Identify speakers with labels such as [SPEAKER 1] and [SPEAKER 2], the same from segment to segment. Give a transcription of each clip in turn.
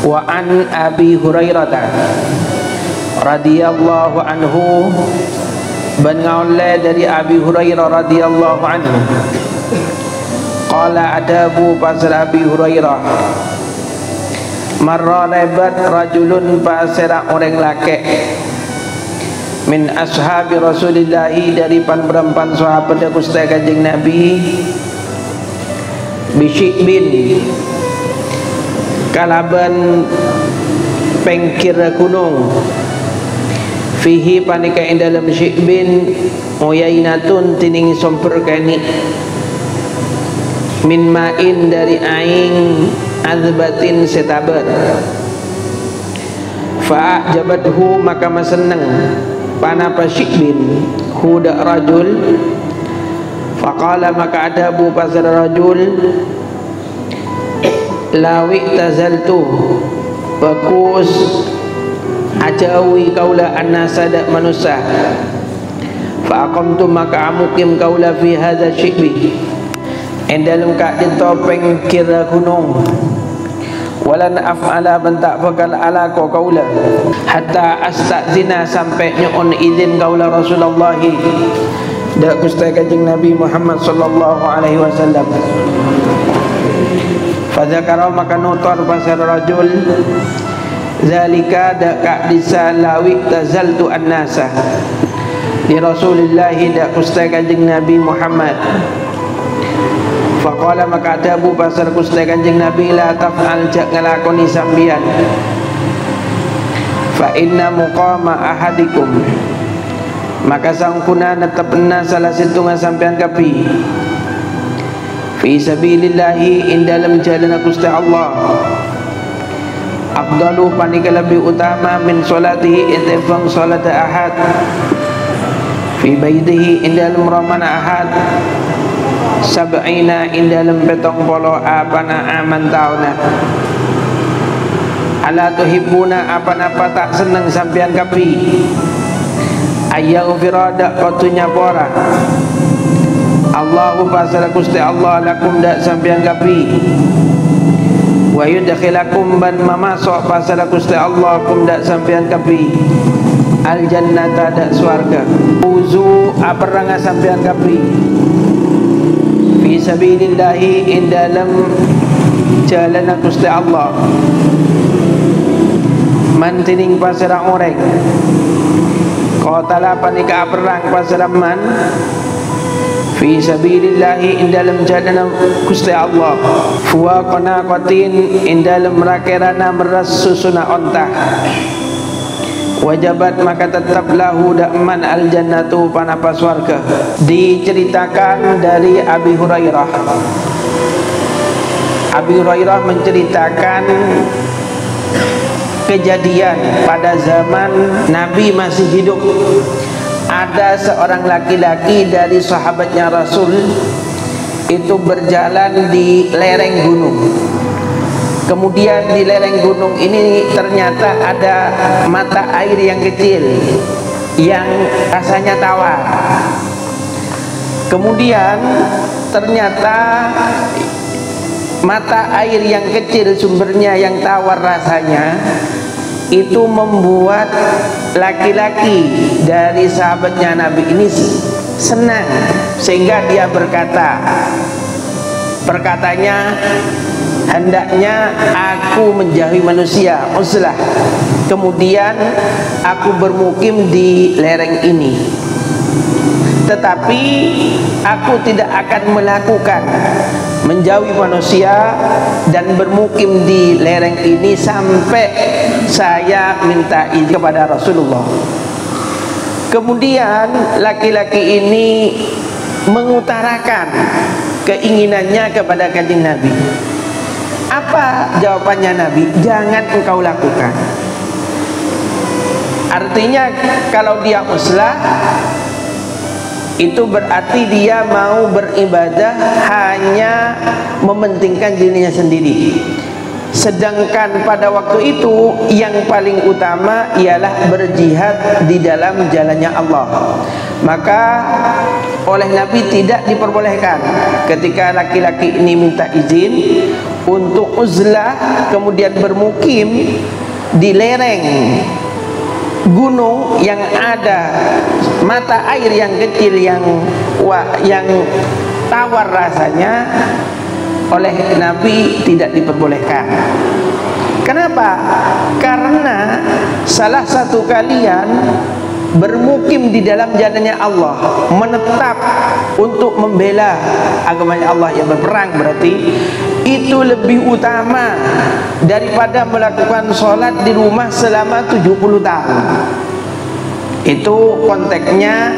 [SPEAKER 1] Wa an Abi Hurairah radhiyallahu anhu, ban ngaulai dari Abi Hurairah radhiyallahu anhu, qala adabu pasal Abi Hurairah, marra lebat rajulun pasal orang laki min ashabi Rasulillahi, dari pan-berempan sahabat Gusti Kanjeng Nabi, bisyibin kalaban pengkir gunung, fihi panika ing dalam syibin uyainatun tining sumber kani, min ma'in dari aing azbatin setabat, fa'jabathu maka maseneng panapa syibin huda rajul, faqala maka adabu pasal rajul, lawi tazaltu bagus ajawi kaula annasada manusia, fa aqamtu maka amukim kaula fi hadza syibi endalum ka ditopeng kira gunung, walan af'ala bentak bakal ala ko kaula hatta astazina sampai nyuun izin kaula Rasulullah dak Gusti Kanjeng Nabi Muhammad sallallahu alaihi wasallam. Fadzakara maka nutor pasal rajul zalika dak disalawi tazaltu annasa di Rasulullah dak Gusti Kanjeng Nabi Muhammad. Faqala maka adabu pasal Gusti Kanjeng Nabi, la taf'al jak ngelakoni sambian, fa inna muqama ahadikum maka sangkuna netepna salah setunggal sampean kapi fi sabilillahi in dalam jalan Gusti Allah, afdalu panika lebih utama min salatihi ittifang salat ahad fi baitihi in dalam ramana ahad sab'ina in dalam petong polo apana aman tauna, ala tuhibbuna apa-apa tak seneng sampean kapi, ayaghfira dak kotunya pora Allahu pasal Gusti Allah lakum dak sampean kapi, wa yudkhilakum ban mamasok pasal Gusti Allah kum dak sampean kapi, al jannata dak swarga, uzu aparanga sampean kapi fi sabilillahi in dalam jalan Gusti Allah, mantining pasal orang qatala panika perang pasal man fi sabilillahi in dalam jalan Gusti Allah, fuwa qanaqatin in dalam rakirana meras susuna ontah, wajabat maka tetap lahu dakman al jannatu panapa swarga. Diceritakan dari Abi Hurairah, Abi Hurairah menceritakan kejadian pada zaman Nabi masih hidup. Ada seorang laki-laki dari sahabatnya Rasul itu berjalan di lereng gunung. Kemudian di lereng gunung ini ternyata ada mata air yang kecil yang rasanya tawar. Kemudian ternyata mata air yang kecil sumbernya yang tawar rasanya itu membuat laki-laki dari sahabatnya Nabi ini senang, sehingga dia berkata, perkatanya, hendaknya aku menjauhi manusia uzlah, kemudian aku bermukim di lereng ini, tetapi aku tidak akan melakukan menjauhi manusia dan bermukim di lereng ini sampai saya minta izin kepada Rasulullah. Kemudian laki-laki ini mengutarakan keinginannya kepada Kanjeng Nabi. Apa jawabannya Nabi? Jangan engkau lakukan. Artinya kalau dia uzlah itu berarti dia mau beribadah hanya mementingkan dirinya sendiri. Sedangkan pada waktu itu yang paling utama ialah berjihad di dalam jalannya Allah. Maka oleh Nabi tidak diperbolehkan ketika laki-laki ini minta izin untuk uzlah, kemudian bermukim di lereng gunung yang ada mata air yang kecil yang tawar rasanya, oleh Nabi tidak diperbolehkan. Kenapa? Karena salah satu kalian bermukim di dalam jalannya Allah, menetap untuk membela agamanya Allah, yang berperang, berarti itu lebih utama daripada melakukan sholat di rumah selama 70 tahun. Itu konteksnya,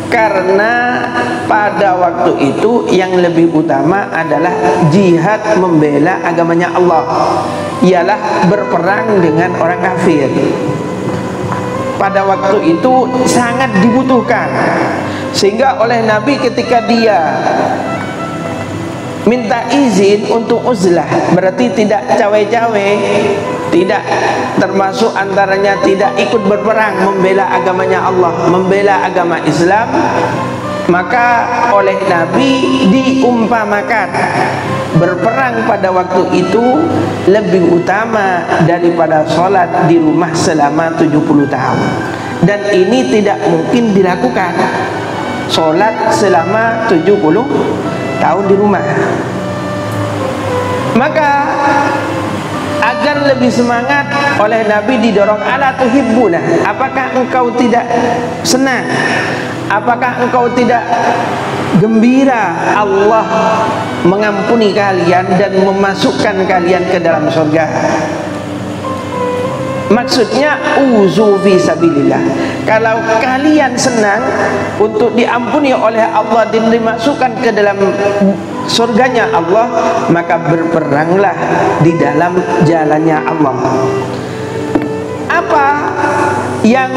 [SPEAKER 1] karena pada waktu itu yang lebih utama adalah jihad membela agamanya Allah, ialah berperang dengan orang kafir. Pada waktu itu sangat dibutuhkan, sehingga oleh Nabi ketika dia minta izin untuk uzlah, berarti tidak cawe-cawe, tidak termasuk antaranya tidak ikut berperang membela agamanya Allah, membela agama Islam, maka oleh Nabi diumpamakan berperang pada waktu itu lebih utama daripada sholat di rumah selama 70 tahun. Dan ini tidak mungkin dilakukan, sholat selama 70 tahun di rumah. Maka agar lebih semangat, oleh Nabi didorong, ala tuhibbuna, apakah engkau tidak senang, apakah engkau tidak gembira Allah mengampuni kalian dan memasukkan kalian ke dalam surga? Maksudnya uzu fi sabilillah. Kalau kalian senang untuk diampuni oleh Allah dan dimasukkan ke dalam surganya Allah, maka berperanglah di dalam jalannya Allah. Apa yang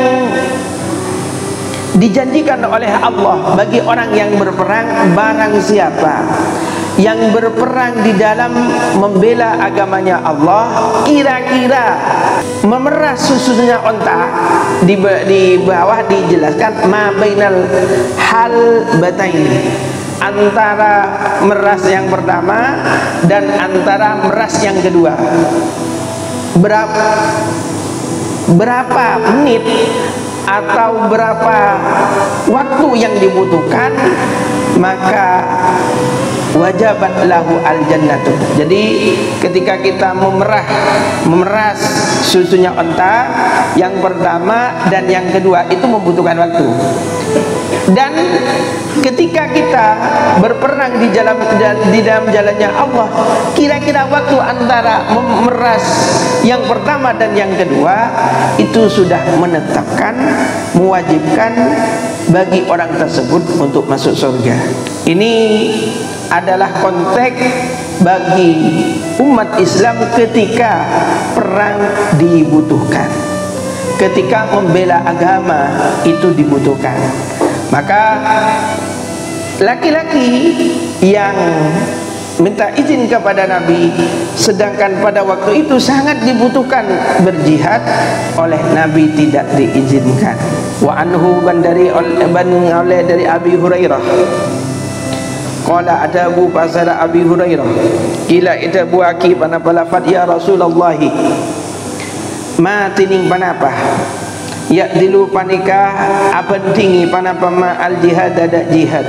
[SPEAKER 1] dijanjikan oleh Allah bagi orang yang berperang? Barang siapa yang berperang di dalam membela agamanya Allah, kira-kira memeras susunya onta, di bawah dijelaskan ma bainal hal bataini, antara meras yang pertama dan antara meras yang kedua. Berapa menit atau berapa waktu yang dibutuhkan, maka wajabat lahu al jannatu. Jadi ketika kita memeras susunya onta, yang pertama dan yang kedua itu membutuhkan waktu. Dan ketika kita berperang di dalam jalannya Allah, kira-kira waktu antara memeras yang pertama dan yang kedua itu sudah menetapkan, mewajibkan bagi orang tersebut untuk masuk surga. Ini adalah konteks bagi umat Islam ketika perang dibutuhkan, ketika membela agama itu dibutuhkan. Maka laki-laki yang minta izin kepada Nabi, sedangkan pada waktu itu sangat dibutuhkan berjihad, oleh Nabi tidak diizinkan. Wa anhu dari Abi Hurairah, qala adabu pasara Abi Hurairah, ila adabu aki panapalafat ya Rasulullah, ma tining panapa ya dilu panika apan tinggi panapama al jihad ada jihad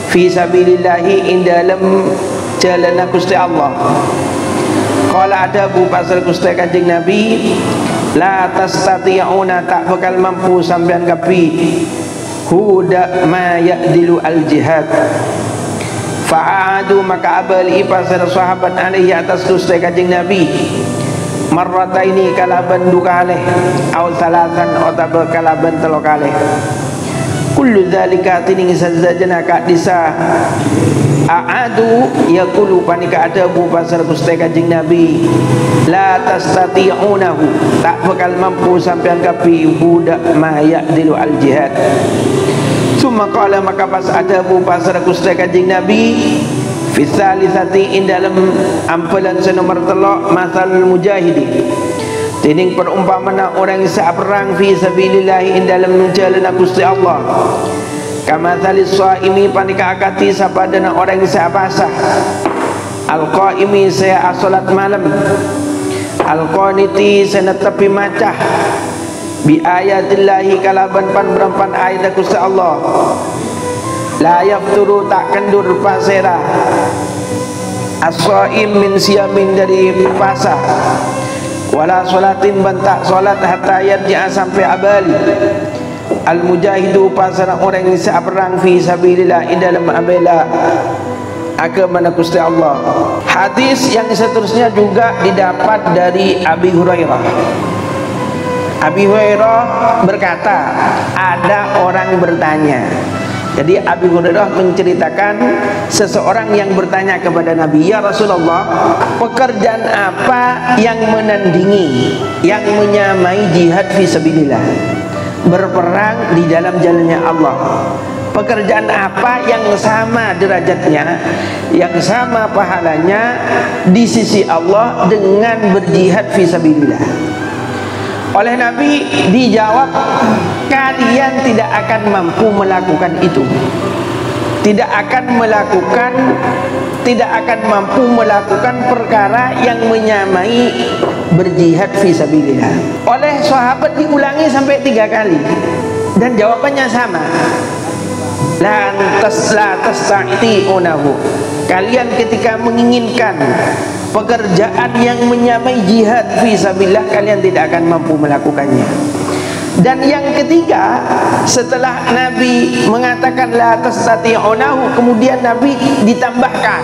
[SPEAKER 1] fi sabilillahi in dalam jalan Gusti Allah. Qala adabu pasal Gusti Kanjeng Nabi, la tastati'una, tak bakal mampu sampean kapi huda ma ya'dilu al jihad. Fa'adu maka abali pasal sahabat alaihi atas Gusti Kanjeng Nabi marrataini kalaban dukaleh aw salatan atau kalaban telokaleh. Kullu dzalika tining sajana ka disa aadu yaqulu panika adabu pasal Gusti Kanjeng Nabi, la tastati'unahu, tak bakal mampu sampean kapi huda ma ya'dilu al jihad. Summa qala maka pas adabu pasal Gusti Kanjeng Nabi fi salisati in dalam ampelan senomor telok masal mujahidi, tining perumpamana orang yang perang fi sabilillah in dalam jalan Gusti Allah, kama salis shaimi panika akati sapadana orang yang pasah al-qaimi saya salat malam, al-qaniti saya netepi macah bi ayatillahi kalaban pan ayat Gusti Allah, la yafturu tak kendur pasera, as-shaim min siyamin dari puasa, wala sholatin bentak solat hatta yarji'a sampai abali, al-mujahidu pasara orang yang siap perang fi sabilillah in dalam abela agama Gusti Allah. Hadis yang seterusnya juga didapat dari Abi Hurairah. Abi Hurairah berkata, ada orang bertanya. Jadi Abi Hurairah menceritakan seseorang yang bertanya kepada Nabi, ya Rasulullah, pekerjaan apa yang menandingi, yang menyamai jihad fi sabilillah, berperang di dalam jalannya Allah? Pekerjaan apa yang sama derajatnya, yang sama pahalanya di sisi Allah dengan berjihad fi sabilillah? Oleh Nabi dijawab, kalian tidak akan mampu melakukan itu, tidak akan mampu melakukan perkara yang menyamai berjihad fi sabilillah. Oleh sahabat diulangi sampai 3 kali dan jawabannya sama, la tastati'unahu. Kalian ketika menginginkan pekerjaan yang menyamai jihad fi sabilillah, kalian tidak akan mampu melakukannya. Dan yang ketiga, setelah Nabi mengatakan la tastati'unahu, kemudian Nabi ditambahkan,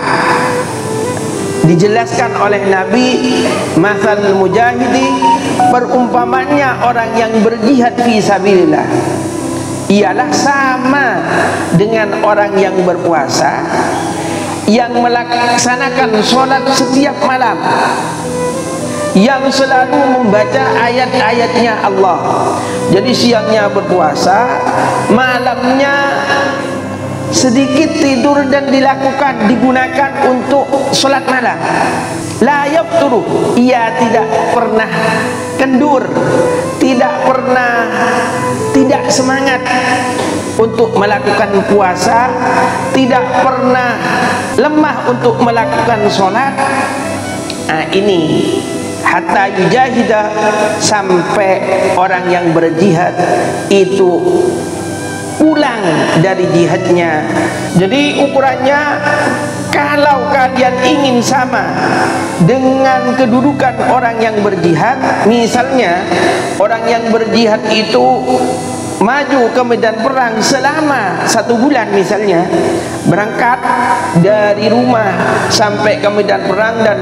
[SPEAKER 1] dijelaskan oleh Nabi, masal mujahidi, perumpamannya orang yang berjihad fi sabilillah ialah sama dengan orang yang berpuasa, yang melaksanakan sholat setiap malam, yang selalu membaca ayat-ayatnya Allah. Jadi siangnya berpuasa, malamnya sedikit tidur dan digunakan untuk sholat malam. La yafturu, ia tidak pernah kendur, tidak semangat untuk melakukan puasa, tidak pernah lemah untuk melakukan sholat. Ini hatta yujahidah, sampai orang yang berjihad itu pulang dari jihadnya. Jadi ukurannya, kalau kalian ingin sama dengan kedudukan orang yang berjihad, misalnya orang yang berjihad itu maju ke medan perang selama 1 bulan, misalnya berangkat dari rumah sampai ke medan perang dan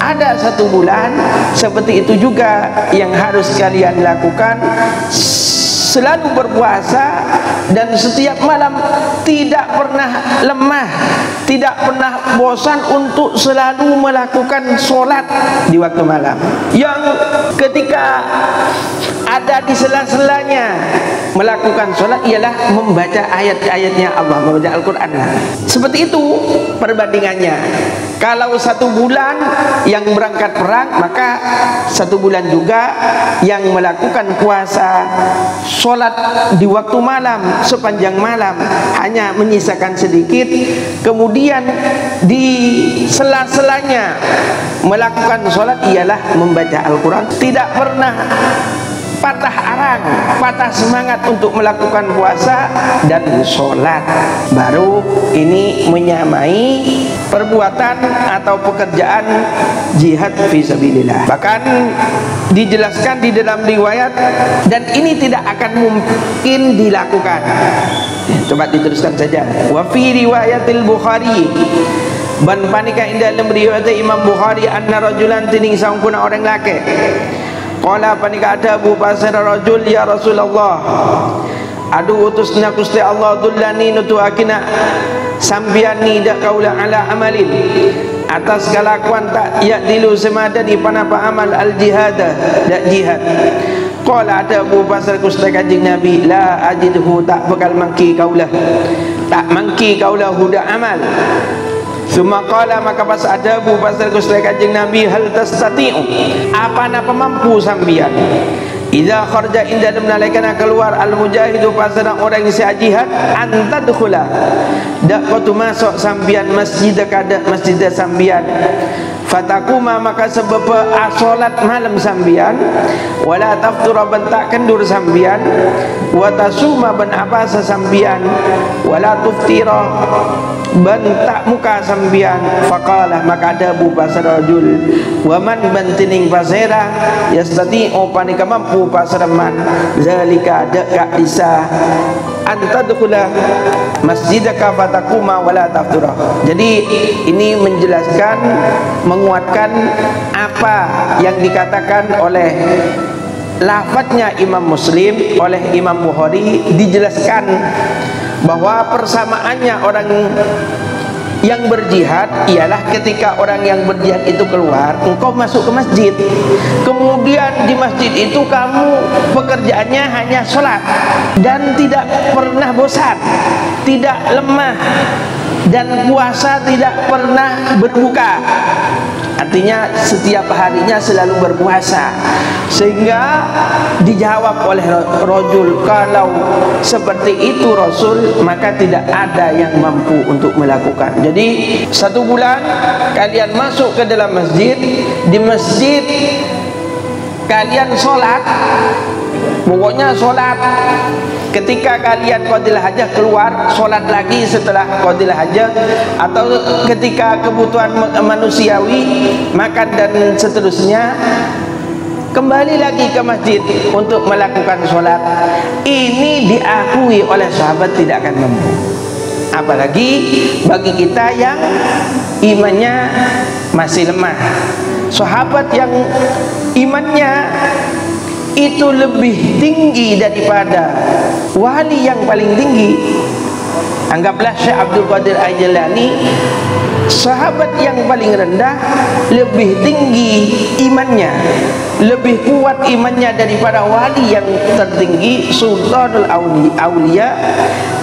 [SPEAKER 1] ada 1 bulan, seperti itu juga yang harus kalian lakukan. Selalu berpuasa dan setiap malam tidak pernah lemah, tidak pernah bosan untuk selalu melakukan sholat di waktu malam, yang ketika ada di sela-selanya melakukan sholat ialah membaca ayat-ayatnya Allah, membaca Al-Quran. Seperti itu perbandingannya. Kalau 1 bulan yang berangkat perang, maka 1 bulan juga yang melakukan puasa, sholat di waktu malam, sepanjang malam, hanya menyisakan sedikit. Kemudian di sela-selanya melakukan sholat ialah membaca Al-Quran. Tidak pernah patah arang, patah semangat untuk melakukan puasa dan sholat. Baru ini menyamai perbuatan atau pekerjaan jihad fi sabilillah. Bahkan dijelaskan di dalam riwayat, dan ini tidak akan mungkin dilakukan. Coba diteruskan saja. Wa fi riwayatil Bukhari, ban panika inda dalam riwayat Imam Bukhari, anna rajulan tining saungkuna orang laki. Qala panika ada Abu Basir rajul, ya Rasulullah, adu utusna Gusti Allah, dullani nutu akina sambiani dak kaula ala amalin, atas kelakuan tak yadilu semadani panapa amal al jihad, dak jihad. Qala ada Abu Basir Gusti Kanjeng Nabi, la ajidhu, tak bakal mangki kaulah, tak mangki kaulah huda amal. Suma qala, maka pas ada Abu Basir Gusti Kanjeng Nabi, hal tastati'u, apa mampu sambian, idza kharaja inda dalam keluar al mujahidu pasana orang yang jihad antadkhula dak kau tu masuk sambian masjid kada masjid sambian fatakuma maka sebab solat malam sambian wala taftura bentak kendur sambian wa tasuma ben apa sambian wala tuftira bentak muka sambian faqala maka ada bu pasar rajul wa man bantining pasera yastati opanika mampu pasaraman zalika daka isa antadkhula masjidaka fatakuma wala taftura. Jadi ini menjelaskan, menguatkan apa yang dikatakan oleh lafadznya Imam Muslim, oleh Imam Bukhari, dijelaskan bahwa persamaannya orang yang berjihad ialah ketika orang yang berjihad itu keluar, engkau masuk ke masjid, kemudian di masjid itu kamu pekerjaannya hanya sholat dan tidak pernah bosan, tidak lemah, dan puasa tidak pernah berbuka. Artinya setiap harinya selalu berpuasa. Sehingga dijawab oleh rajul, kalau seperti itu Rasul, maka tidak ada yang mampu untuk melakukan. Jadi 1 bulan kalian masuk ke dalam masjid, di masjid kalian sholat, pokoknya sholat. Ketika kalian qadil hajah keluar, sholat lagi setelah qadil hajah, atau ketika kebutuhan manusiawi, makan dan seterusnya, kembali lagi ke masjid untuk melakukan sholat. Ini diakui oleh sahabat tidak akan mampu, apalagi bagi kita yang imannya masih lemah. Sahabat yang imannya itu lebih tinggi daripada wali yang paling tinggi, anggaplah Syekh Abdul Qadir Al-Jilani, sahabat yang paling rendah, lebih tinggi imannya, lebih kuat imannya daripada wali yang tertinggi, Sultanul Aulia.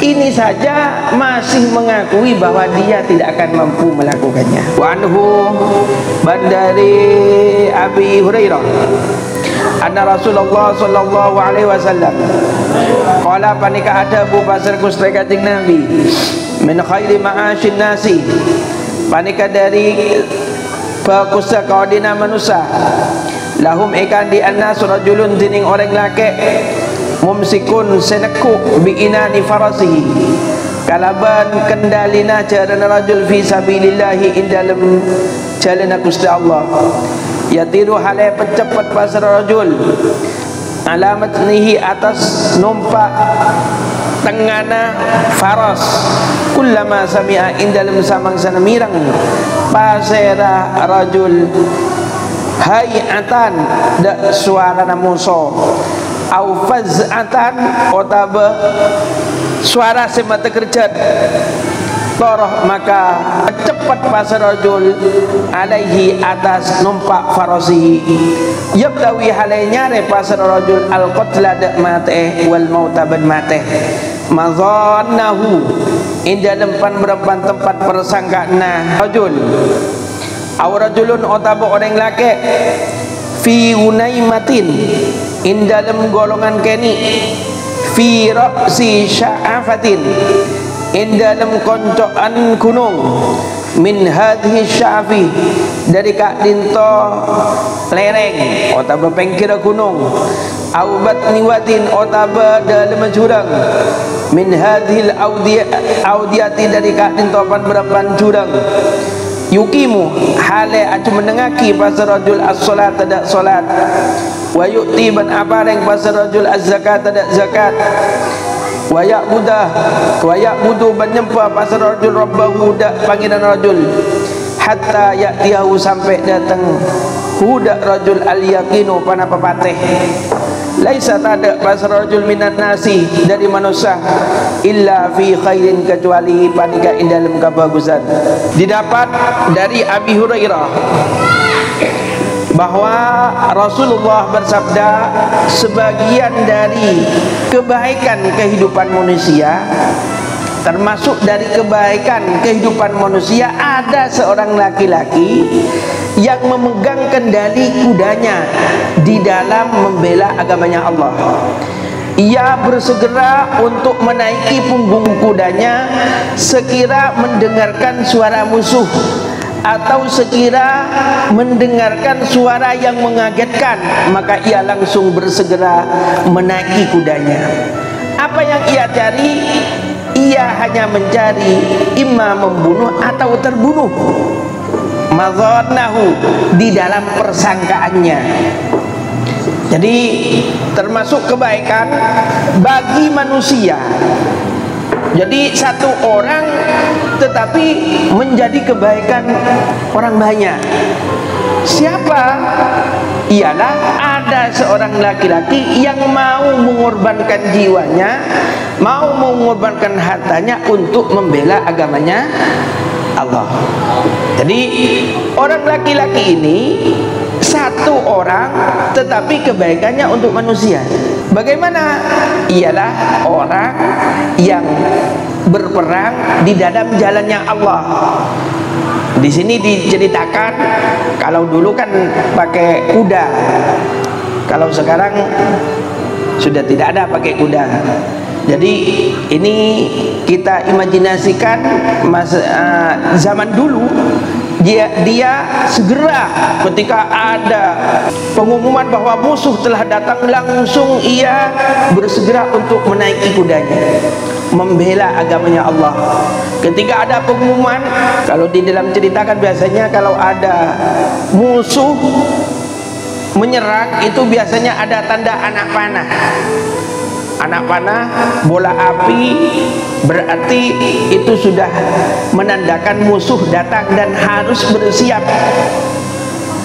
[SPEAKER 1] Ini saja masih mengakui bahwa dia tidak akan mampu melakukannya. Wa anhu bandari Abi Hurairah anna Rasulullah sallallahu alaihi wasallam qala panika ada bu pasar kustai kanjeng Nabi min khairi ma'asyin nasi, panika dari bagusa kaudina manusia, lahum ikan di annas rajulun tining orang laki mumsikun senekuk bi inani farasihi kalaban kendalina jaran rajul fi sabilillahi indalem jalan Gusti Allah, yatiru halai pencepat pasar rajul alamat nihi atas numpak tengana faras kullama sami'a indalem samang sana mirang pasera rajul hayatan da suara namuso au faz'atan otaba suara semata kerjat toroh, maka cepat pasar rajul alaihi atas numpak farasi yabdawi halai nyare pasar rajul al-qatla dak mate wal mauta ban mate mazannahu inda lempan berempan tempat persangkaana rajul aw rajulun otaba orang laki fi unaimatin inda lem golongan keni fi ra'si sya'afatin inda dalam koncokan gunung min hadhi syafi dari kak dinto lereng otaba pengkira gunung aubat niwatin otaba dalam jurang min hadhil audiyati dari kak dinto pan berapan jurang yukimu hale acu menengaki pasar rajul as-salat tidak salat wa yu'ti ban apareng pasar rajul az-zakat tidak zakat wayak budu menyembah pasar rajul rabbahu dak panggilan rajul hatta ya'tiyahu sampai datang hudak rajul al-yaqinu pana pepatih laisa tada pasar rajul minan nasi dari manusia illa fi khairin kecuali panika dalam kebagusan. Didapat dari Abi Hurairah bahwa Rasulullah bersabda, sebagian dari kebaikan kehidupan manusia, termasuk dari kebaikan kehidupan manusia, ada seorang laki-laki yang memegang kendali kudanya di dalam membela agamanya Allah. Ia bersegera untuk menaiki punggung kudanya sekira mendengarkan suara musuh atau sekira mendengarkan suara yang mengagetkan, maka ia langsung bersegera menaiki kudanya. Apa yang ia cari? Ia hanya mencari imma membunuh atau terbunuh. Madzannahu, di dalam persangkaannya. Jadi termasuk kebaikan bagi manusia. Jadi satu orang tetapi menjadi kebaikan orang banyak. Siapa? Ialah ada seorang laki-laki yang mau mengorbankan jiwanya, mau mengorbankan hartanya untuk membela agamanya Allah. Jadi orang laki-laki ini satu orang tetapi kebaikannya untuk manusia. Bagaimana? Ialah orang yang berperang di dalam jalannya Allah. Di sini diceritakan, kalau dulu kan pakai kuda, kalau sekarang sudah tidak ada pakai kuda. Jadi ini kita imajinasikan zaman dulu, dia segera ketika ada pengumuman bahwa musuh telah datang, langsung ia bersegera untuk menaiki kudanya membela agamanya Allah. Ketika ada pengumuman, kalau di dalam ceritakan biasanya kalau ada musuh menyerang itu biasanya ada tanda anak panah. Anak panah, bola api, berarti itu sudah menandakan musuh datang dan harus bersiap.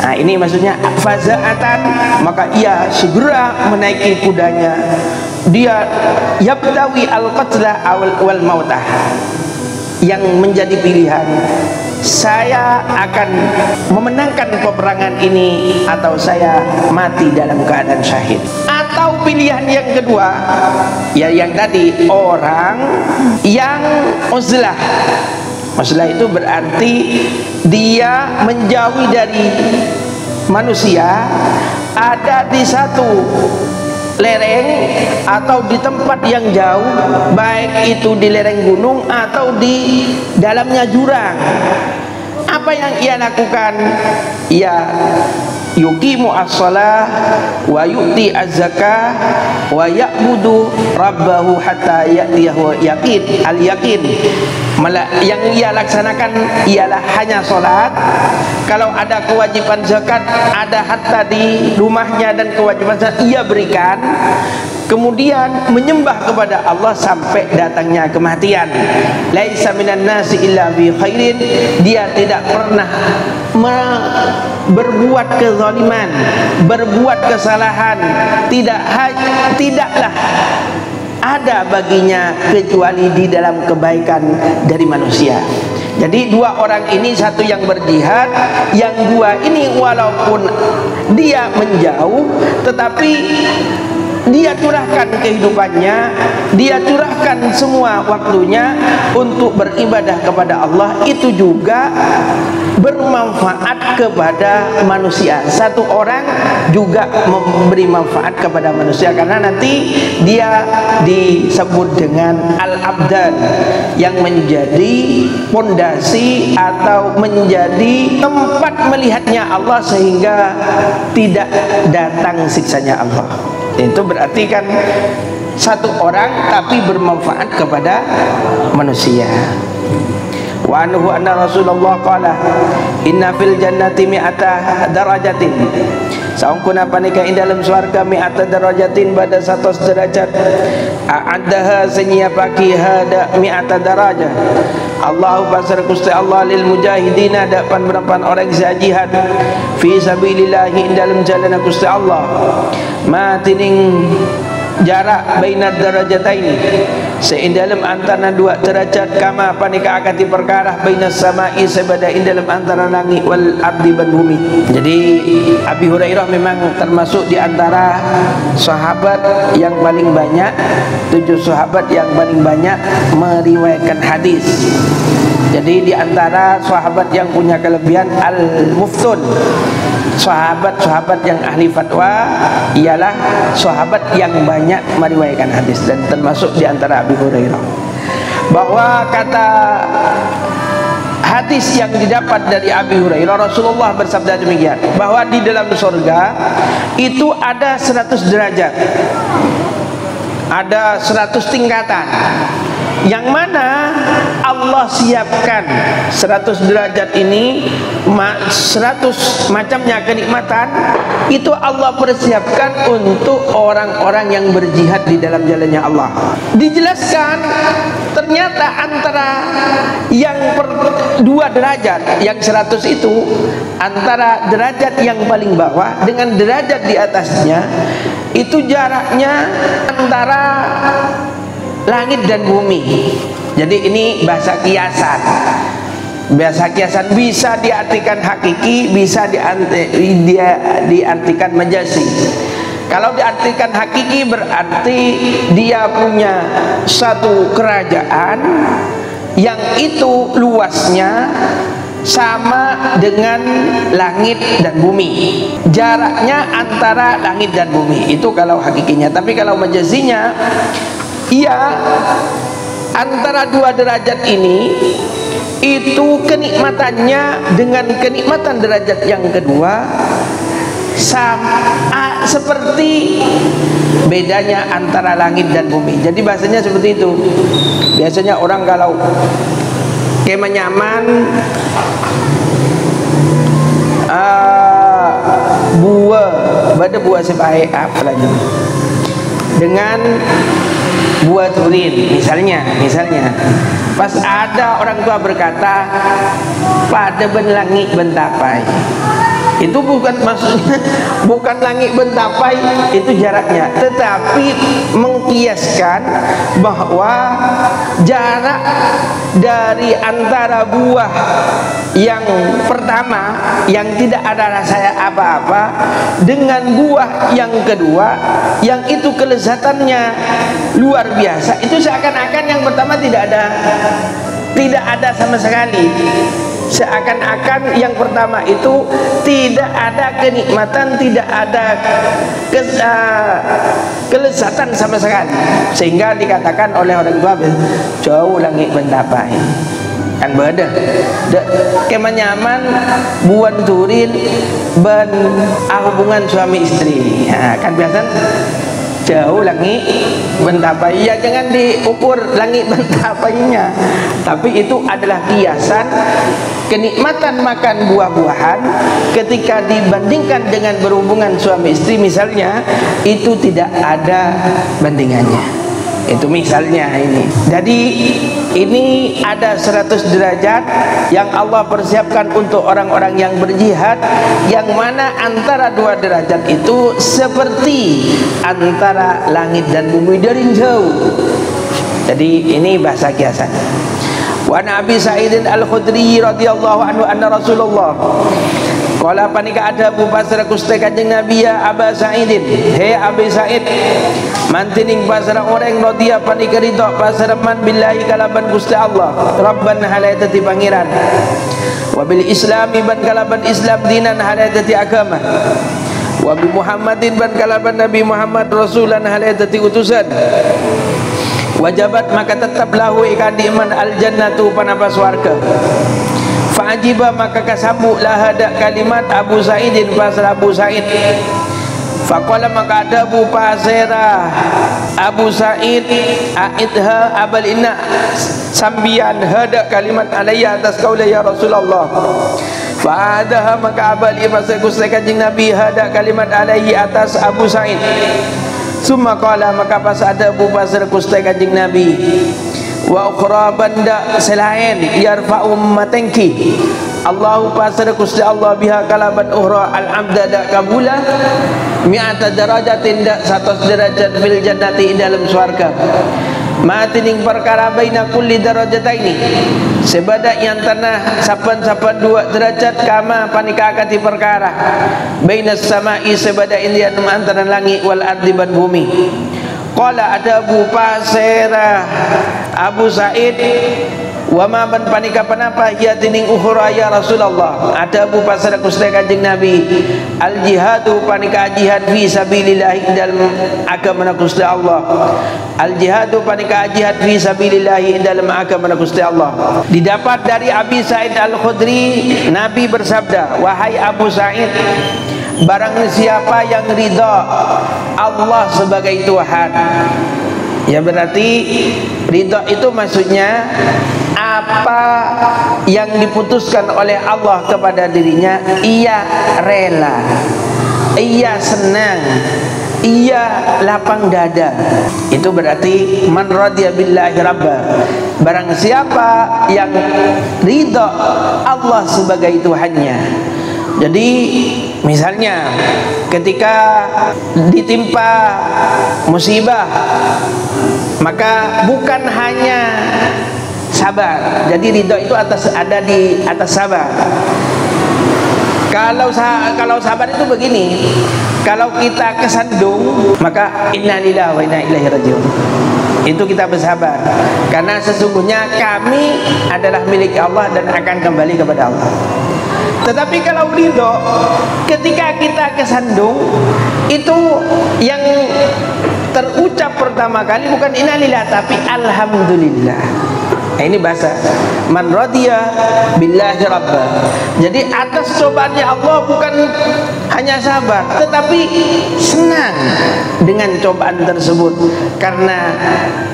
[SPEAKER 1] Nah, ini maksudnya faza'atan, maka ia segera menaiki kudanya. Dia yabtawi al-qatla wal mautah, yang menjadi pilihan, saya akan memenangkan peperangan ini atau saya mati dalam keadaan syahid. Atau pilihan yang kedua, ya yang tadi, orang yang uzlah. Uzlah itu berarti dia menjauhi dari manusia, ada di satu lereng atau di tempat yang jauh, baik itu di lereng gunung atau di dalamnya jurang. Apa yang ia lakukan? Ia yuqimu as-salah wa yu'ti az-zakah wa ya'budu rabbahu hatta ya'tiyahu yaqin al-yaqin. Yang ia laksanakan ialah hanya sholat. Kalau ada kewajiban zakat, ada harta di rumahnya dan kewajiban zakat, ia berikan. Kemudian menyembah kepada Allah sampai datangnya kematian. Laisa minan nasi illa bi khairin. Dia tidak pernah berbuat kezaliman, berbuat kesalahan, tidaklah ada baginya kecuali di dalam kebaikan dari manusia. Jadi dua orang ini, satu yang berjihad, yang dua ini walaupun dia menjauh tetapi dia curahkan kehidupannya, dia curahkan semua waktunya untuk beribadah kepada Allah. Itu juga bermanfaat kepada manusia. Satu orang juga memberi manfaat kepada manusia, karena nanti dia disebut dengan al-abdan, yang menjadi pondasi atau menjadi tempat melihatnya Allah sehingga tidak datang siksanya Allah. Itu berarti kan satu orang tapi bermanfaat kepada manusia. Wa anhu anna Rasulullah qala inna fil jannati mi'ata darajatin. Saungkuna panika ing dalam swarga mi'ata darajatin, pada 100 derajat. A'addaha senyiapaki hada mi'ata darajah. Allahu pasar Gusti Allah lil mujahidina dapan berapa orang jihad fi sabilillah ing dalam jalan Gusti Allah. Matining jarak bainad darajataini, seindalem antara dua derajat, kama panika akati perkara bainas samai sebada indalem antara langit wal ardi ban bumi. Jadi Abi Hurairah memang termasuk di antara sahabat yang paling banyak, 7 sahabat yang paling banyak meriwayatkan hadis. Jadi di antara sahabat yang punya kelebihan al-muftun, sahabat-sahabat yang ahli fatwa ialah sahabat yang banyak meriwayatkan hadis, dan termasuk di antara Abu Hurairah. Bahwa kata hadis yang didapat dari Abu Hurairah, Rasulullah bersabda demikian, bahwa di dalam surga itu ada 100 derajat, ada 100 tingkatan, yang mana Allah siapkan 100 derajat ini, 100 macamnya kenikmatan itu Allah persiapkan untuk orang-orang yang berjihad di dalam jalannya Allah. Dijelaskan ternyata antara yang dua derajat, yang 100 itu, antara derajat yang paling bawah dengan derajat di atasnya itu jaraknya antara langit dan bumi. Jadi ini bahasa kiasan. Bahasa kiasan bisa diartikan hakiki, bisa diartikan majazi. Kalau diartikan hakiki berarti dia punya satu kerajaan yang itu luasnya sama dengan langit dan bumi. Jaraknya antara langit dan bumi. Itu kalau hakikinya. Tapi kalau majazinya, iya, antara dua derajat ini itu kenikmatannya dengan kenikmatan derajat yang kedua sama seperti bedanya antara langit dan bumi. Jadi bahasanya seperti itu. Biasanya orang kalau kemah nyaman, buah sebaik apa lagi dengan buah turin, misalnya pas ada orang tua berkata pada ben langit bentapai, itu bukan maksudnya bukan langit bentapai itu jaraknya, tetapi mengkiaskan bahwa jarak dari antara buah yang pertama yang tidak ada rasanya apa-apa dengan buah yang kedua yang itu kelezatannya luar biasa, itu seakan-akan yang pertama tidak ada sama sekali. Seakan-akan yang pertama itu tidak ada kenikmatan, tidak ada kelezatan sama sekali, sehingga dikatakan oleh orang tua jauh langit bentapai. Kan beda kemah nyaman buan turin ben hubungan suami istri, kan biasa jauh langit bentapai. Ya jangan diukur langit bentapainya, tapi itu adalah kiasan kenikmatan makan buah-buahan ketika dibandingkan dengan berhubungan suami istri misalnya, itu tidak ada bandingannya. Itu misalnya ini. Jadi ini ada 100 derajat yang Allah persiapkan untuk orang-orang yang berjihad, yang mana antara dua derajat itu seperti antara langit dan bumi dari jauh. Jadi ini bahasa kiasan. Wa Nabi Sa'id Al-Khudri radhiyallahu anhu anna Rasulullah qala panika ada bu pasra kuste kanjeng Nabi ya Aba Sa'idin, he Abi Sa'id mantining pasra orang radhiya panika ridho pasra man billahi kalaban Gusti Allah rabban halayati pangeran, wa bil islami ban kalaban Islam dinan halayati agama, wa bi Muhammadin ban kalaban Nabi Muhammad rasulan halayati utusan, wajabat maka tetap lahu ikan diman al jannatu panabas warga. Fa'ajiba maka kasabu lahada kalimat Abu Sa'idin pasal Abu Sa'id. Faqala maka ada Abu Pasera Abu Sa'id aidha abal inna sambian hada kalimat alayya atas kaula ya Rasulullah. Fa'adaha maka abal masa kusai kanjeng Nabi hada kalimat alayhi atas Abu Sa'id. Summa qala maka pas ada Abu Pasera kusai kanjeng Nabi, wa ukhra banda selain yarfa'u matengki Allahu pasar Gusti Allah biha kalaban ukhra al-abda da kabula mi'ata darajatin da 100 derajat fil jannati dalam swarga, matining perkara baina kulli darajataini sebadak yang tanah sapan-sapan dua derajat kama panika akati perkara baina samai sebadak indian antara langit wal ardi ban bumi. Qala ada Abu Pasera Abu Sa'id Wa ma ban panika panapa ya tining ukhra ya Rasulullah ada bu pasar Gusti Kanjeng Nabi al jihadu panika jihad fi sabilillah dalam agama Gusti Allah. Al jihadu panika jihad fi sabilillah dalam agama Gusti Allah. Didapat dari Abi Sa'id Al-Khudri, Nabi bersabda, wahai Abu Sa'id, barang siapa yang ridha Allah sebagai Tuhan, ya berarti ridha itu maksudnya apa yang diputuskan oleh Allah kepada dirinya ia rela, ia senang, ia lapang dada. Itu berarti man radiya billahi rabba, barang siapa yang ridha Allah sebagai Tuhannya. Jadi misalnya ketika ditimpa musibah, maka bukan hanya sabar. Jadi ridho itu ada di atas sabar. Kalau sabar itu begini, kalau kita kesandung maka innalillahi wa inna ilaihi rajiun. Itu kita bersabar karena sesungguhnya kami adalah milik Allah dan akan kembali kepada Allah. Tetapi kalau ridho, ketika kita kesandung, itu yang terucap pertama kali bukan innalillah tapi alhamdulillah. Nah, ini bahasa man radiya billahi rabba. Jadi atas cobaannya Allah bukan hanya sabar, tetapi senang dengan cobaan tersebut, karena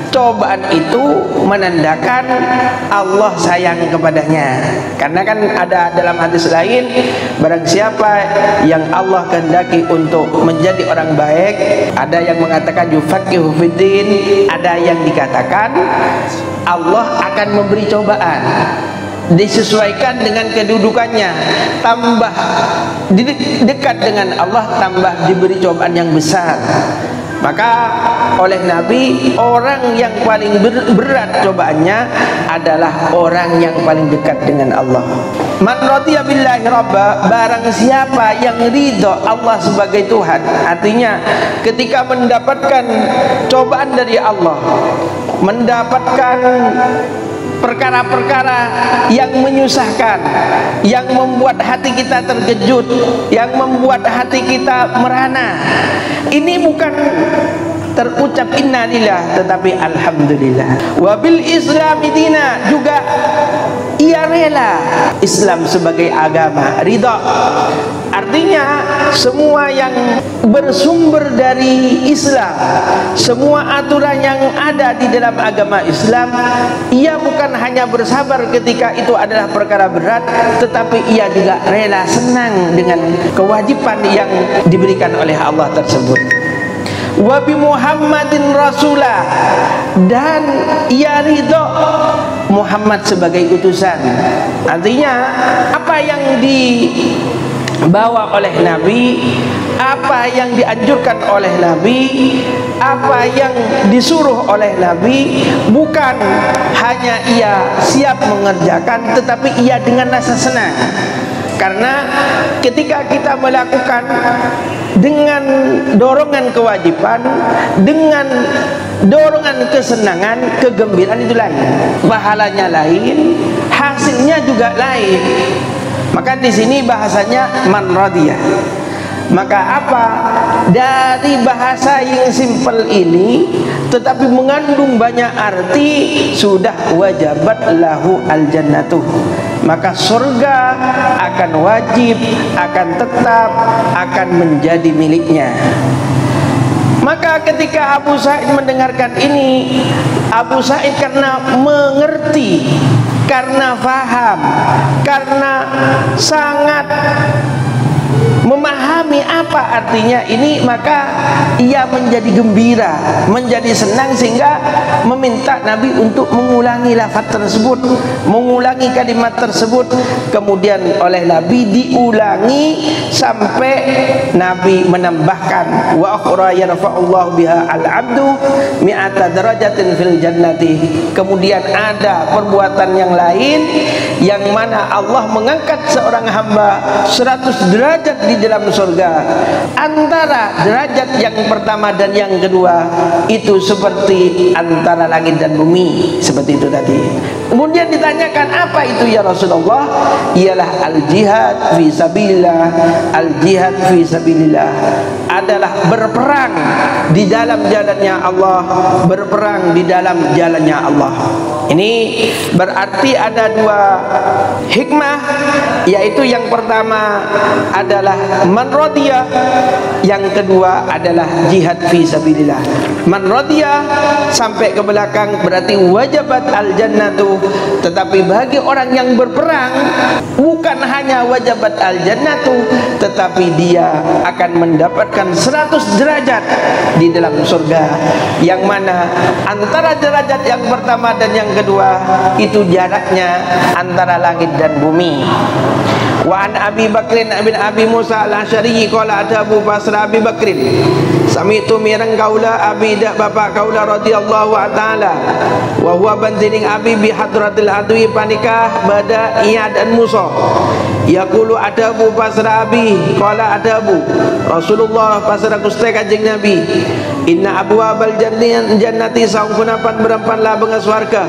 [SPEAKER 1] cobaan itu menandakan Allah sayang kepadanya. Karena kan ada dalam hadis lain, barang siapa yang Allah kehendaki untuk menjadi orang baik, ada yang mengatakan yufaqihu fiddin, ada yang dikatakan Allah akan memberi cobaan disesuaikan dengan kedudukannya. Tambah dekat dengan Allah, tambah diberi cobaan yang besar. Maka oleh Nabi, orang yang paling berat cobaannya adalah orang yang paling dekat dengan Allah. Man radiya billahi rabba, barang siapa yang ridho Allah sebagai Tuhan, artinya ketika mendapatkan cobaan dari Allah, mendapatkan perkara-perkara yang menyusahkan, yang membuat hati kita terkejut, yang membuat hati kita merana, ini bukan terucap innalillah tetapi alhamdulillah. Wabil islami dina, juga ia rela Islam sebagai agama, ridha. Artinya semua yang bersumber dari Islam, semua aturan yang ada di dalam agama Islam, ia bukan hanya bersabar ketika itu adalah perkara berat, tetapi ia juga rela, senang dengan kewajiban yang diberikan oleh Allah tersebut. Wa bi Muhammadin rasulah, dan ia ridho Muhammad sebagai utusan. Artinya apa yang dibawa oleh Nabi, apa yang dianjurkan oleh Nabi, apa yang disuruh oleh Nabi, bukan hanya ia siap mengerjakan, tetapi ia dengan rasa senang. Karena ketika kita melakukan dengan dorongan kewajiban, dengan dorongan kesenangan, kegembiraan, itu lain, pahalanya lain, hasilnya juga lain. Maka di sini bahasanya man radiyah. Maka apa? Dari bahasa yang simpel ini tetapi mengandung banyak arti, sudah wajabat lahu al-jannatu, maka surga akan wajib, akan tetap, akan menjadi miliknya. Maka ketika Abu Sa'id mendengarkan ini, Abu Sa'id karena mengerti, karena faham, karena sangat memahami apa artinya ini, maka ia menjadi gembira, menjadi senang, sehingga meminta Nabi untuk mengulangi lafaz tersebut, mengulangi kalimat tersebut. Kemudian oleh Nabi diulangi sampai Nabi menambahkan wa akhra yarfa'ullahu biha al-'abdu mi'ata darajatin fil jannati. Kemudian ada perbuatan yang lain yang mana Allah mengangkat seorang hamba 100 derajat di dalam surga. surga. Antara derajat yang pertama dan yang kedua itu seperti antara langit dan bumi, seperti itu tadi. Kemudian ditanyakan, apa itu ya Rasulullah? Ialah al-jihad fi sabilillah. Al-jihad fi sabilillah adalah berperang di dalam jalannya Allah, berperang di dalam jalannya Allah. Ini berarti ada dua hikmah, yaitu yang pertama adalah man radiyah, yang kedua adalah jihad fi sabilillah. Man radiyah sampai ke belakang berarti wajabat al-jannatu, tetapi bagi orang yang berperang bukan hanya wajabat al-jannatu, tetapi dia akan mendapatkan 100 derajat di dalam surga, yang mana antara derajat yang pertama dan yang kedua itu jaraknya antara langit dan bumi. Wa an Abi Bakrin bin Abi Musa al-Asy'ari qala ada Abu Basra Abi Bakrin sami'tu mirang kaula Abi dak bapak kaula radhiyallahu ta'ala wa huwa banzining Abi bi hadratil adwi panikah bada iya dan Musa. Yaqulu ada Abu Basra Abi qala ada Abu Rasulullah pasara Gusti Kanjeng Nabi, inna abwabal jannati saungkunapan berempanlah bengas warga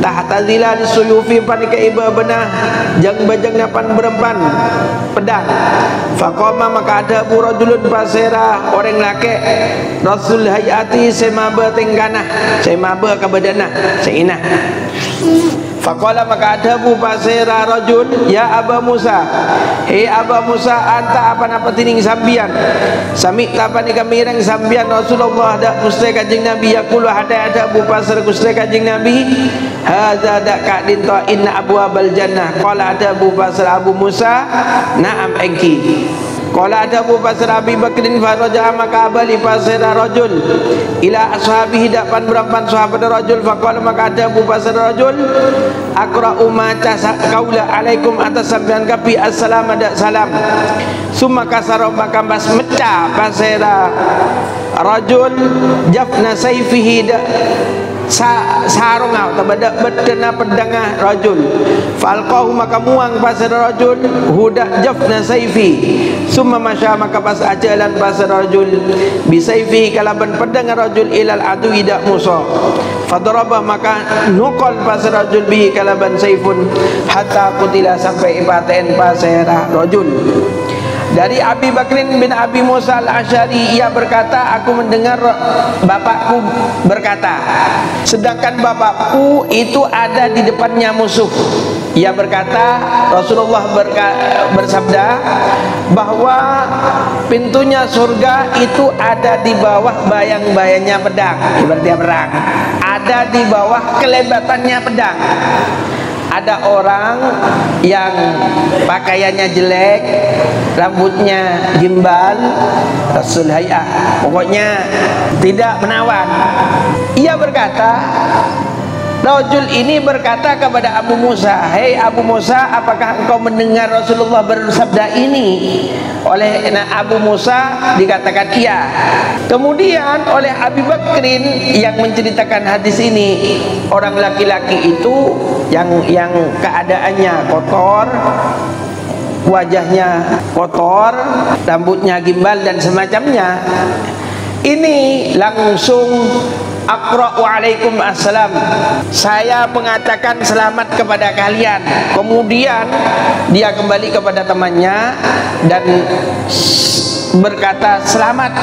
[SPEAKER 1] tahta zilal suyufi panika iba benah jang bajang napan berempan pedang. Faqama maka ada Abu rajulun pasera orang laki Rasul hayati semaba tengganah semaba kabadanah seinah. Faqala maka ada Abu pasera rajul ya Aba Musa, hei Aba Musa, anta apa tining sambian sami apa ni kamirang sambian Rasulullah dak Gusti Kanjeng Nabi yaqulu ada Abu pasera Gusti Kanjeng Nabi hadza dak kadin ta inna abwabal jannah. Qala ada Abu pasera Abu Musa na'am engki. Qala ada Abu Basra Abi Bakrin faraja maka abali pasera rajul ila ashabihi dapan berampan sahabat rajul. Faqala maka ada Abu Basra rajul aqra'u ma kaula alaikum atas sampean kapi assalamu ada salam. Summa kasara maka bas mecah pasera rajul jafna sayfihi sarungau tabada bedana pedangah rajul. Falqahu maka muang pasar rajul huda jafna sayfi. Summa masya maka pas ajalan pasar rajul bisayfi kalaban pedang rajul ilal adu ida Musa. Fadarabah maka nukol pasar rajul bihi kalaban sayfun hatta kutila sampai ibaten pasar rajul. Dari Abi Bakrin bin Abi Musa al-Asy'ari, ia berkata, aku mendengar bapakku berkata, sedangkan bapakku itu ada di depannya musuh. Ia berkata, Rasulullah bersabda bahwa pintunya surga itu ada di bawah bayang-bayangnya pedang, ibaratnya perang, ada di bawah kelebatannya pedang. Ada orang yang pakaiannya jelek, rambutnya gimbal, Rasul hayah, pokoknya tidak menawan. Ia berkata, rajul ini berkata kepada Abu Musa, hei Abu Musa, apakah engkau mendengar Rasulullah bersabda ini? Oleh Abu Musa dikatakan iya. Kemudian oleh Abi Bakrin yang menceritakan hadis ini, orang laki-laki itu yang keadaannya kotor, wajahnya kotor, rambutnya gimbal dan semacamnya, ini langsung aqra'u alaikum assalam, saya mengatakan selamat kepada kalian. Kemudian dia kembali kepada temannya dan berkata selamat.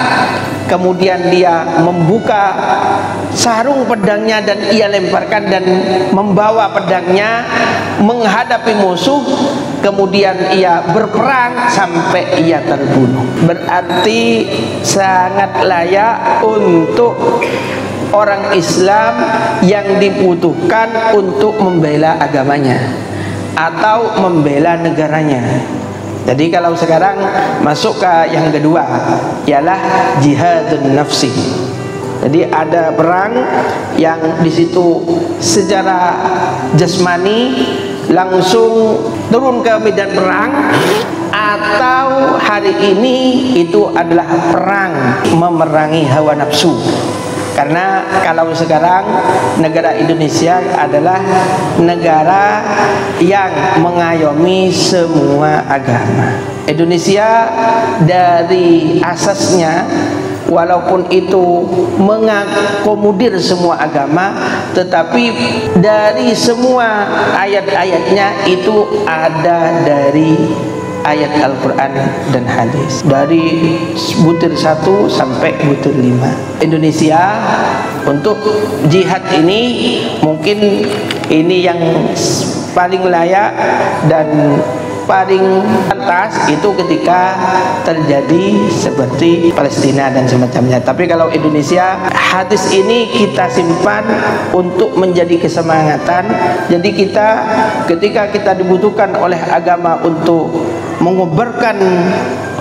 [SPEAKER 1] Kemudian dia membuka sarung pedangnya dan ia lemparkan dan membawa pedangnya menghadapi musuh. Kemudian ia berperang sampai ia terbunuh. Berarti sangat layak untuk orang Islam yang dibutuhkan untuk membela agamanya atau membela negaranya. Jadi kalau sekarang masuk ke yang kedua, ialah jihadun nafsi. Jadi ada perang yang di situ secara jasmani langsung turun ke medan perang, atau hari ini itu adalah perang memerangi hawa nafsu. Karena kalau sekarang negara Indonesia adalah negara yang mengayomi semua agama. Indonesia dari asasnya walaupun itu mengakomodir semua agama, tetapi dari semua ayat-ayatnya itu ada dari ayat Al-Quran dan hadis, dari butir 1 sampai butir 5. Indonesia untuk jihad ini mungkin ini yang paling layak dan paling pantas itu ketika terjadi seperti Palestina dan semacamnya. Tapi kalau Indonesia, hadis ini kita simpan untuk menjadi kesemangatan. Jadi kita ketika kita dibutuhkan oleh agama untuk mengobarkan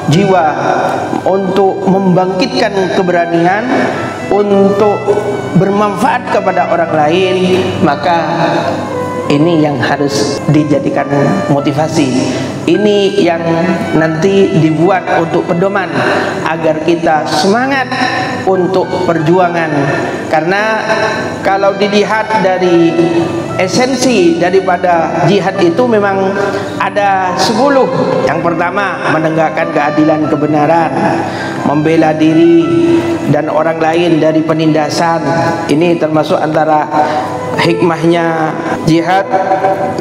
[SPEAKER 1] jiwa, untuk membangkitkan keberanian, untuk bermanfaat kepada orang lain, maka ini yang harus dijadikan motivasi. Ini yang nanti dibuat untuk pedoman agar kita semangat untuk perjuangan. Karena kalau dilihat dari esensi daripada jihad itu memang ada 10. Yang pertama, menegakkan keadilan kebenaran, membela diri dan orang lain dari penindasan. Ini termasuk antara hikmahnya jihad.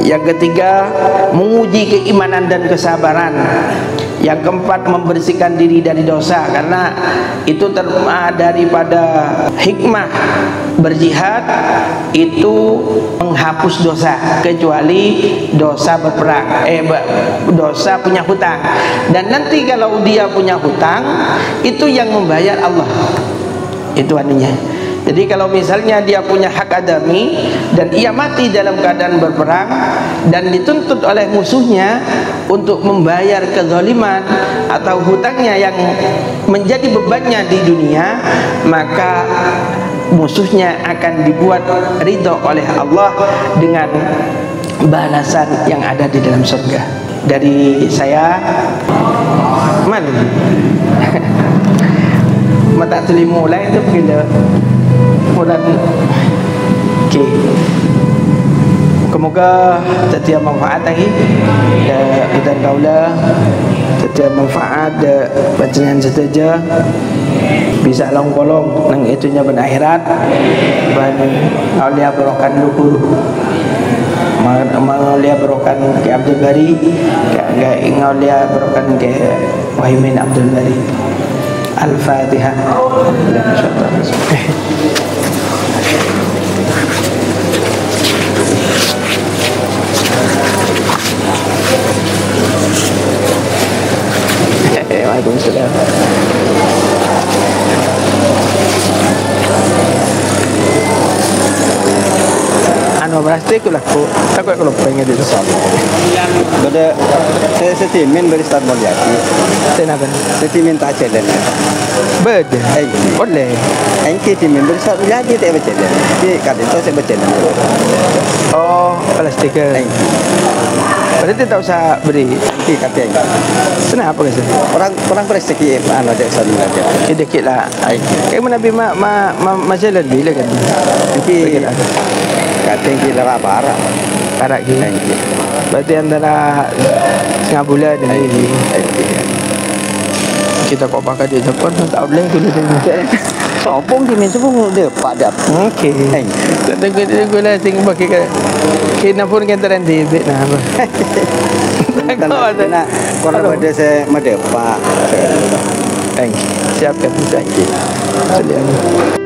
[SPEAKER 1] Yang ketiga, menguji keimanan dan kesabaran. Yang keempat, membersihkan diri dari dosa, karena itu daripada hikmah berjihad itu menghapus dosa, kecuali dosa berperang, dosa punya hutang. Dan nanti kalau dia punya hutang, itu yang membayar Allah, itu artinya. Jadi kalau misalnya dia punya hak adami dan ia mati dalam keadaan berperang dan dituntut oleh musuhnya untuk membayar kezaliman atau hutangnya yang menjadi bebannya di dunia, maka musuhnya akan dibuat ridho oleh Allah dengan balasan yang ada di dalam surga. Dari saya, mana mata telimu lain itu bila bulan okay. Semoga setiap manfaat lagi dan kaulah setiap manfaat bacaan saja bisa long-kolong nang itunya ben akhirat ban aulia berokan luhur maulia berokan ke Abdul Bari ke ngaulia berokan ke Wahimin Abdul Bari. Al-Fatihah. Waalaikumsalam. Anu plastik lah kok. Takut kalau pengen di sana.
[SPEAKER 2] Bada saya setimin beri start Mulyadi.
[SPEAKER 1] Kenapa?
[SPEAKER 2] Setimin tak jalan.
[SPEAKER 1] Beda. Boleh.
[SPEAKER 2] Engki timin beri start Mulyadi tak baca jalan. Tapi kadang tu saya baca jalan.
[SPEAKER 1] Oh, plastik. Berarti tak usah beri.
[SPEAKER 2] Engki kata engki.
[SPEAKER 1] Kenapa ke sana?
[SPEAKER 2] Orang bersegi anu ada start Mulyadi.
[SPEAKER 1] Sedikit lah. Kayak mana Nabi masalah bila kan?
[SPEAKER 2] Engki kata engki lara barak.
[SPEAKER 1] Barak gitu. Berarti antara setengah bulan dan ini kita kok pakai di Jepun tak boleh dulu dia.
[SPEAKER 2] Sopong di meja pun dia padat.
[SPEAKER 1] Okey. Tengok lah tinggal pakai kena pun kita nanti nah apa.
[SPEAKER 2] Nak kalau ada saya medepak.
[SPEAKER 1] Siapkan. Thank you.